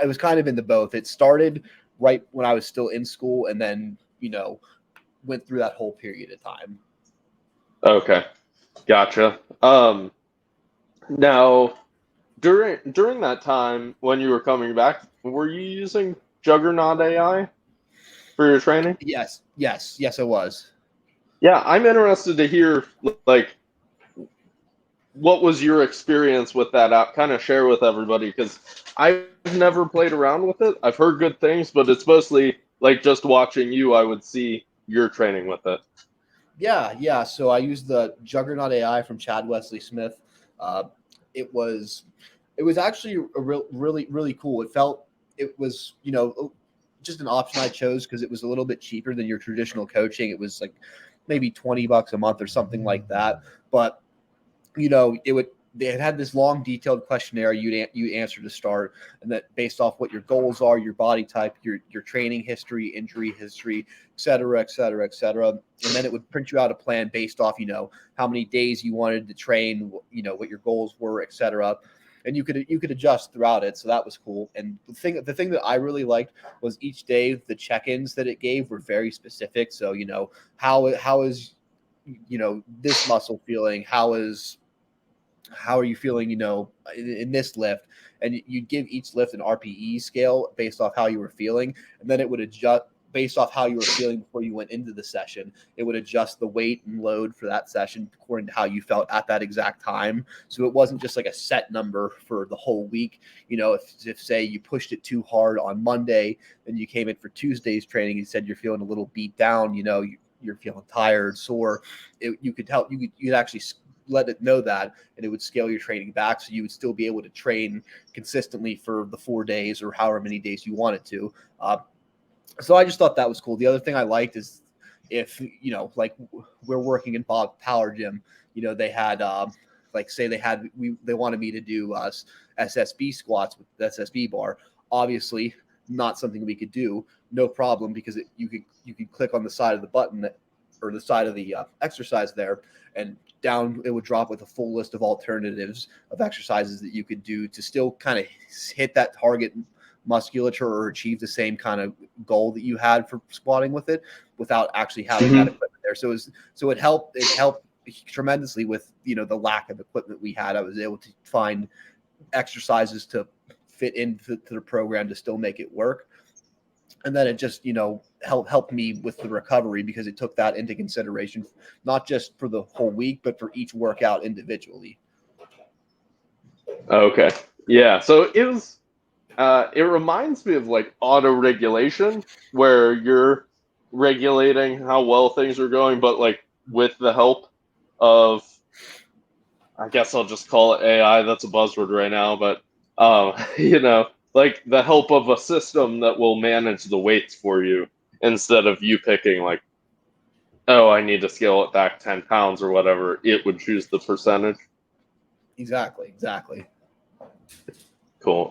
it was kind of into both. It started right when I was still in school, and then went through that whole period of time. Okay, gotcha. Now during that time when you were coming back, were you using Juggernaut AI for your training? Yes, it was. Yeah, I'm interested to hear like what was your experience with that app? Kind of share with everybody because I've never played around with it. I've heard good things, but it's mostly like just watching you, I wowould see your training with it. Yeah. So I used the Juggernaut AI from Chad Wesley Smith. Uh, it was it was actually really cool. It was just an option I chose because it was a little bit cheaper than your traditional coaching. It was like maybe $20 a month or something like that. But they had this long detailed questionnaire you'd answer to start, and that based off what your goals are, your body type, your training history, injury history, et cetera, et cetera, et cetera. And then it would print you out a plan based off how many days you wanted to train, what your goals were, et cetera. And you could adjust throughout it. So that was cool. And the thing that I really liked was each day the check-ins that it gave were very specific. So how is this muscle feeling, how are you feeling, in this lift? And you'd give each lift an RPE scale based off how you were feeling. And then it would adjust based off how you were feeling before you went into the session. It would adjust the weight and load for that session according to how you felt at that exact time. So it wasn't just like a set number for the whole week. If say you pushed it too hard on Monday, then you came in for Tuesday's training and said you're feeling a little beat down, you're feeling tired, sore. You could help. You could actually let it know that, and it would scale your training back, so you would still be able to train consistently for the 4 days or however many days you wanted to. So I just thought that was cool. The other thing I liked is if like we're working in Power Gym, they had like say they wanted me to do SSB squats with the SSB bar. Obviously, not something we could do. No problem, because you could click on the side of the button or the side of the exercise there, and down it would drop with a full list of alternatives of exercises that you could do to still kind of hit that target musculature or achieve the same kind of goal that you had for squatting with it without actually having that equipment there. So it helped tremendously with the lack of equipment we had. I was able to find exercises to fit into the program to still make it work. And then it just helped me with the recovery because it took that into consideration, not just for the whole week but for each workout individually. Okay. Yeah. So it reminds me of like auto regulation where you're regulating how well things are going, but like with the help of, I guess I'll just call it AI. That's a buzzword right now, but like the help of a system that will manage the weights for you instead of you picking like, oh, I need to scale it back 10 pounds or whatever. It would choose the percentage. Exactly. Cool.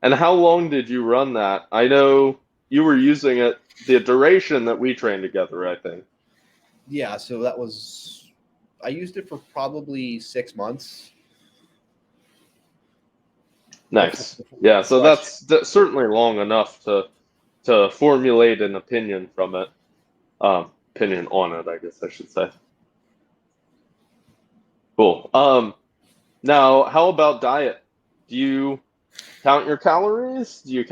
And how long did you run that? I know you were using it the duration that we trained together, I think. Yeah, so I used it for probably 6 months Nice. Yeah, so before I that's certainly long enough to formulate an opinion from it. Opinion on it, I guess I should say. Cool. Now how about diet? Do you count your calories? Do you